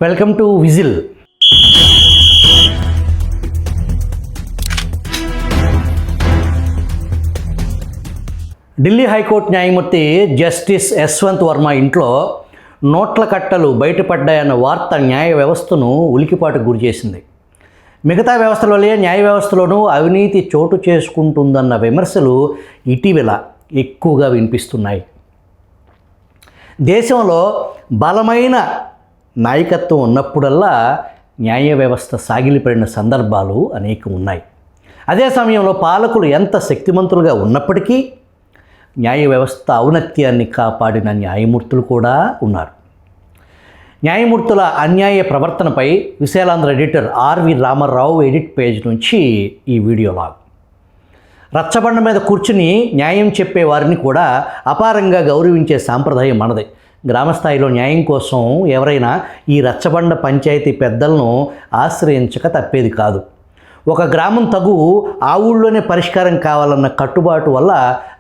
Welcome to whistle. Delhi high court న్యాయమూర్తి justice Yashwant Varma ఇంట్లో నోట్ల కట్టలు బయటపడ్డాయన్న వార్త న్యాయ వ్యవస్థను ఉలికిపాటుకు గురిచేసింది. మిగతా వ్యవస్థలోనే న్యాయ వ్యవస్థలోనూ అవినీతి చోటు చేసుకుంటుందన్న విమర్శలు ఇటీవల ఎక్కువగా వినిపిస్తున్నాయి. దేశంలో బలమైన నాయకత్వం ఉన్నప్పుడల్లా న్యాయ వ్యవస్థ సాగిలిపడిన సందర్భాలు అనేకం ఉన్నాయి. అదే సమయంలో పాలకులు ఎంత శక్తిమంతులుగా ఉన్నప్పటికీ న్యాయ వ్యవస్థ ఔన్నత్యాన్ని కాపాడిన న్యాయమూర్తులు కూడా ఉన్నారు. న్యాయమూర్తుల అన్యాయ ప్రవర్తనపై Visalaandhra editor R V Ramarao edit page నుంచి ఈ వీడియో లాగ్. రచ్చబండ మీద కూర్చుని న్యాయం చెప్పే వారిని కూడా అపారంగా గౌరవించే సాంప్రదాయం మనది. గ్రామస్థాయిలో న్యాయం కోసం ఎవరైనా ఈ రచ్చబండ పంచాయతీ పెద్దలను ఆశ్రయించక తప్పేది కాదు. ఒక గ్రామం తగు ఆ ఊళ్ళోనే పరిష్కారం కావాలన్న కట్టుబాటు వల్ల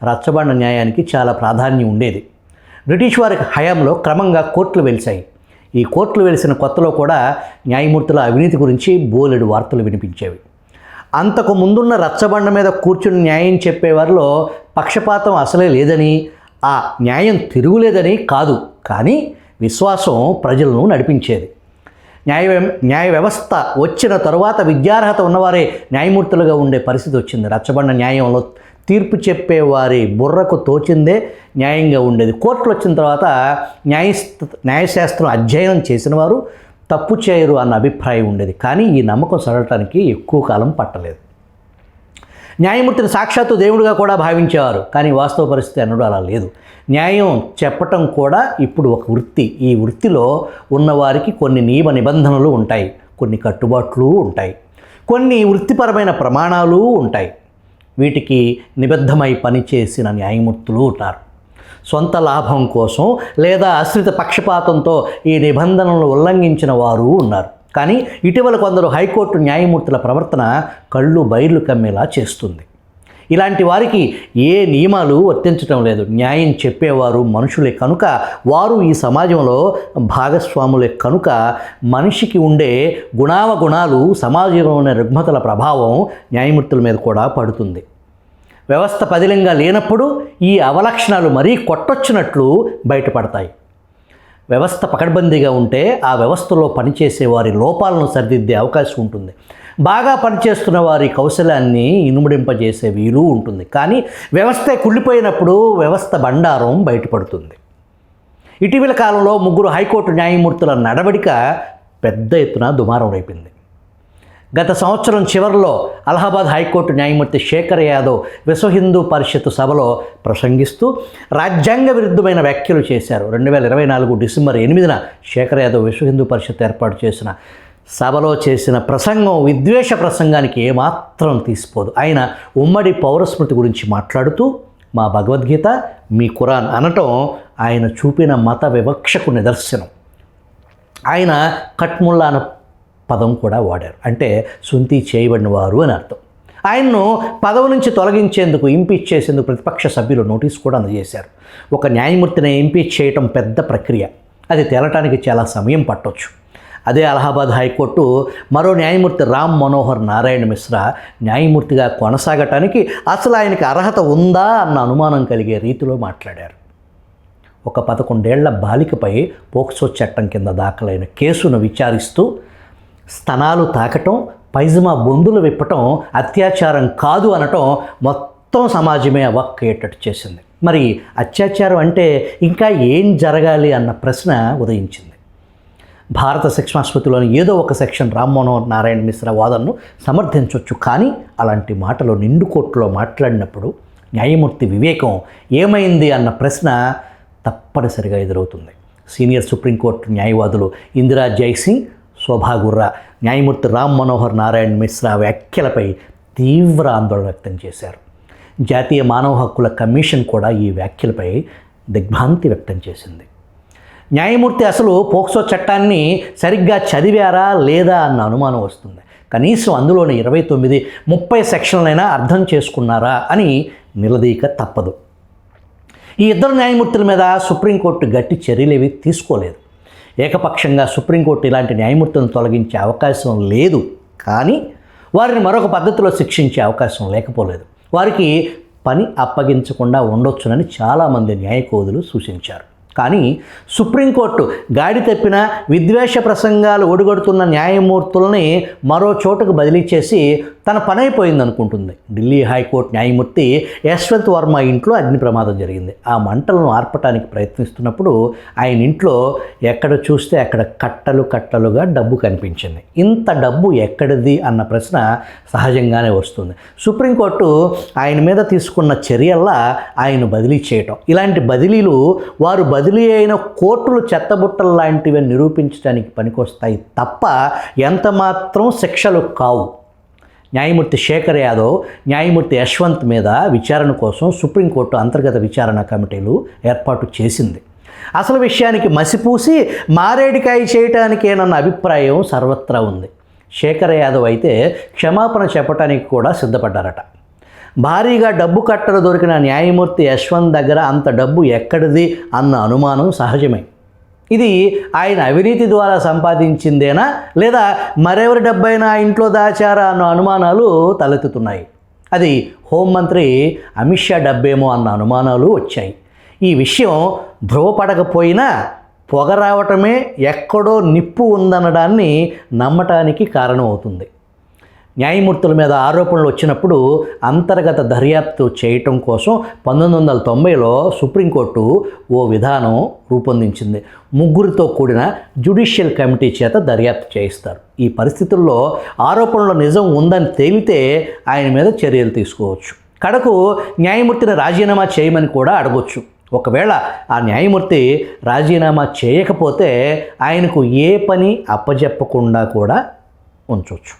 రచ్చబండ న్యాయానికి చాలా ప్రాధాన్యం ఉండేది. బ్రిటిష్ వారి హయాంలో క్రమంగా కోర్టులు వెలిశాయి. ఈ కోర్టులు వెలిసిన కొత్తలో కూడా న్యాయమూర్తుల అవినీతి గురించి బోలెడు వార్తలు వినిపించేవి. అంతకు ముందున్న రచ్చబండ మీద కూర్చుని న్యాయం చెప్పేవారిలో పక్షపాతం అసలే లేదని, ఆ న్యాయం తిరుగులేదని కాదు, కానీ విశ్వాసం ప్రజలను నడిపించేది. న్యాయ వ్యవస్థ వచ్చిన తరువాత విద్యార్హత ఉన్నవారే న్యాయమూర్తులుగా ఉండే పరిస్థితి వచ్చింది. రచ్చబండ న్యాయంలో తీర్పు చెప్పేవారి బుర్రకు తోచిందే న్యాయంగా ఉండేది. కోర్టులు వచ్చిన తర్వాత న్యాయశాస్త్రం అధ్యయనం చేసిన వారు తప్పు చేయరు అన్న అభిప్రాయం ఉండేది. కానీ ఈ నమ్మకం సడటానికి ఎక్కువ కాలం పట్టలేదు. న్యాయమూర్తిని సాక్షాత్తు దేవుడిగా కూడా భావించేవారు. కానీ వాస్తవ పరిస్థితి అన్నడు అలా లేదు. న్యాయం చెప్పటం కూడా ఇప్పుడు ఒక వృత్తి. ఈ వృత్తిలో ఉన్నవారికి కొన్ని నియమ నిబంధనలు ఉంటాయి, కొన్ని కట్టుబాట్లు ఉంటాయి, కొన్ని వృత్తిపరమైన ప్రమాణాలు ఉంటాయి. వీటికి నిబద్ధమై పనిచేసిన న్యాయమూర్తులు ఉన్నారు. సొంత లాభం కోసం లేదా ఆశ్రిత పక్షపాతంతో ఈ నిబంధనలను ఉల్లంఘించిన వారు ఉన్నారు. కానీ ఇటీవల కొందరు హైకోర్టు న్యాయమూర్తుల ప్రవర్తన కళ్ళు బైర్లు కమ్మేలా చేస్తుంది. ఇలాంటి వారికి ఏ నియమాలు వర్తించటం లేదు. న్యాయం చెప్పేవారు మనుషులే కనుక, వారు ఈ సమాజంలో భాగస్వాములే కనుక, మనిషికి ఉండే గుణావగుణాలు, సమాజంలో ఉన్న రుగ్మతల ప్రభావం న్యాయమూర్తుల మీద కూడా పడుతుంది. వ్యవస్థ పదిలంగా లేనప్పుడు ఈ అవలక్షణాలు మరీ కొట్టొచ్చినట్లు బయటపడతాయి. వ్యవస్థ పకడ్బందీగా ఉంటే ఆ వ్యవస్థలో పనిచేసే వారి లోపాలను సరిదిద్దే అవకాశం ఉంటుంది. బాగా పనిచేస్తున్న వారి కౌశలాన్ని ఇనుముడింపజేసే వీలు ఉంటుంది. కానీ వ్యవస్థ కుళ్ళిపోయినప్పుడు వ్యవస్థ బండారం బయటపడుతుంది. ఇటీవల కాలంలో 3 హైకోర్టు న్యాయమూర్తుల నడవడిక పెద్ద ఎత్తున దుమారం రేపింది. గత సంవత్సరం చివరిలో అలహాబాద్ హైకోర్టు న్యాయమూర్తి శేఖర్ యాదవ్ విశ్వ హిందూ పరిషత్ సభలో ప్రసంగిస్తూ రాజ్యాంగ విరుద్ధమైన వ్యాఖ్యలు చేశారు. 2024 డిసెంబర్ 8న శేఖర్ యాదవ్ విశ్వ హిందూ పరిషత్ ఏర్పాటు చేసిన సభలో చేసిన ప్రసంగం విద్వేష ప్రసంగానికి ఏమాత్రం తీసిపోదు. ఆయన ఉమ్మడి పౌరస్మృతి గురించి మాట్లాడుతూ మా భగవద్గీత మీ ఖురాన్ అనటం ఆయన చూపిన మత వివక్షకు నిదర్శనం. ఆయన కట్ముల్లా అన్న పదం కూడా వాడారు. అంటే సుంతి చేయబడిన వారు అని అర్థం. ఆయన్ను పదవి నుంచి తొలగించేందుకు, ఇంపీచ్ చేసేందుకు ప్రతిపక్ష సభ్యులు నోటీసు కూడా అందజేశారు. ఒక న్యాయమూర్తిని ఇంపీచ్ చేయటం పెద్ద ప్రక్రియ. అది తేలటానికి చాలా సమయం పట్టొచ్చు. అదే అలహాబాద్ హైకోర్టు మరో న్యాయమూర్తి రామ్ మనోహర్ నారాయణ మిశ్రా న్యాయమూర్తిగా కొనసాగటానికి అసలు ఆయనకి అర్హత ఉందా అన్న అనుమానం కలిగే రీతిలో మాట్లాడారు. ఒక 11 ఏళ్ల బాలికపై పోక్సో చట్టం కింద దాఖలైన కేసును విచారిస్తూ స్తనాలు తాకటం, పైజమా బొందులు విప్పటం అత్యాచారం కాదు అనటం మొత్తం సమాజమే అవాక్కయ్యేటట్టు చేసింది. మరి అత్యాచారం అంటే ఇంకా ఏం జరగాలి అన్న ప్రశ్న ఉదయించింది. భారత శిక్షాస్మృతిలోని ఏదో ఒక సెక్షన్ రామ్ మనోహర్ నారాయణ మిశ్రా వాదనను సమర్థించవచ్చు. కానీ అలాంటి మాటలు నిండు కోర్టులో మాట్లాడినప్పుడు న్యాయమూర్తి వివేకం ఏమైంది అన్న ప్రశ్న తప్పనిసరిగా ఎదురవుతుంది. సీనియర్ సుప్రీంకోర్టు న్యాయవాదులు ఇందిరా జైసింగ్, శోభా గుర్రా న్యాయమూర్తి రామ్ మనోహర్ నారాయణ మిశ్రా వ్యాఖ్యలపై తీవ్ర ఆందోళన వ్యక్తం చేశారు. జాతీయ మానవ హక్కుల కమిషన్ కూడా ఈ వ్యాఖ్యలపై దిగ్భ్రాంతి వ్యక్తం చేసింది. న్యాయమూర్తి అసలు పోక్సో చట్టాన్ని సరిగ్గా చదివారా లేదా అన్న అనుమానం వస్తుంది. కనీసం అందులోని 29, 30 సెక్షన్లైనా అర్థం చేసుకున్నారా అని నిలదీక తప్పదు. ఈ ఇద్దరు న్యాయమూర్తుల మీద సుప్రీంకోర్టు గట్టి చర్యలేవి తీసుకోలేదు. ఏకపక్షంగా సుప్రీంకోర్టు ఇలాంటి న్యాయమూర్తులను తొలగించే అవకాశం లేదు, కానీ వారిని మరొక పద్ధతిలో శిక్షించే అవకాశం లేకపోలేదు. వారికి పని అప్పగించకుండా ఉండొచ్చునని చాలామంది న్యాయకోదులు సూచించారు. కానీ సుప్రీంకోర్టు గాడి తప్పిన విద్వేష ప్రసంగాలు ఒడిగడుతున్న న్యాయమూర్తుల్ని మరో చోటుకు బదిలీ చేసి తన పని అయిపోయింది అనుకుంటుంది. ఢిల్లీ హైకోర్టు న్యాయమూర్తి యశ్వంత్ వర్మ ఇంట్లో అగ్ని ప్రమాదం జరిగింది. ఆ మంటలను ఆర్పటానికి ప్రయత్నిస్తున్నప్పుడు ఆయన ఇంట్లో ఎక్కడ చూస్తే అక్కడ కట్టలు కట్టలుగా డబ్బు కనిపించింది. ఇంత డబ్బు ఎక్కడిది అన్న ప్రశ్న సహజంగానే వస్తుంది. సుప్రీంకోర్టు ఆయన మీద తీసుకున్న చర్యల్లా ఆయన బదిలీ చేయటం, ఇలాంటి బదిలీలు వారు బదిలీ అయిన కోర్టులు చెత్తబుట్టలు లాంటివి నిరూపించడానికి పనికొస్తాయి తప్ప ఎంత మాత్రం శిక్షలు కావు. న్యాయమూర్తి శేఖర్ యాదవ్, న్యాయమూర్తి యశ్వంత్ మీద విచారణ కోసం సుప్రీంకోర్టు అంతర్గత విచారణ కమిటీలు ఏర్పాటు చేసింది. అసలు విషయానికి మసిపూసి మారేడికాయ చేయటానికేనన్న అభిప్రాయం సర్వత్రా ఉంది. శేఖర్ యాదవ్ అయితే క్షమాపణ చెప్పడానికి కూడా సిద్ధపడ్డారట. భారీగా డబ్బు కట్టలు దొరికిన న్యాయమూర్తి యశ్వంత్ దగ్గర అంత డబ్బు ఎక్కడిది అన్న అనుమానం సహజమే. ఇది ఆయన అవినీతి ద్వారా సంపాదించిందేనా, లేదా మరెవరి డబ్బైనా ఇంట్లో దాచారా అన్న అనుమానాలు తలెత్తుతున్నాయి. అది హోంమంత్రి అమిత్ షా డబ్బేమో అన్న అనుమానాలు వచ్చాయి. ఈ విషయం ధృవపడకపోయినా పొగ రావటమే ఎక్కడో నిప్పు ఉందనడాన్ని నమ్మటానికి కారణమవుతుంది. న్యాయమూర్తుల మీద ఆరోపణలు వచ్చినప్పుడు అంతర్గత దర్యాప్తు చేయటం కోసం 1990లో సుప్రీంకోర్టు ఓ విధానం రూపొందించింది. 3 కూడిన జ్యుడిషియల్ కమిటీ చేత దర్యాప్తు చేయిస్తారు. ఈ పరిస్థితుల్లో ఆరోపణలో నిజం ఉందని తేలితే ఆయన మీద చర్యలు తీసుకోవచ్చు. కడకు న్యాయమూర్తిని రాజీనామా చేయమని కూడా అడగొచ్చు. ఒకవేళ ఆ న్యాయమూర్తి రాజీనామా చేయకపోతే ఆయనకు ఏ పని అప్పజెప్పకుండా కూడా ఉంచవచ్చు.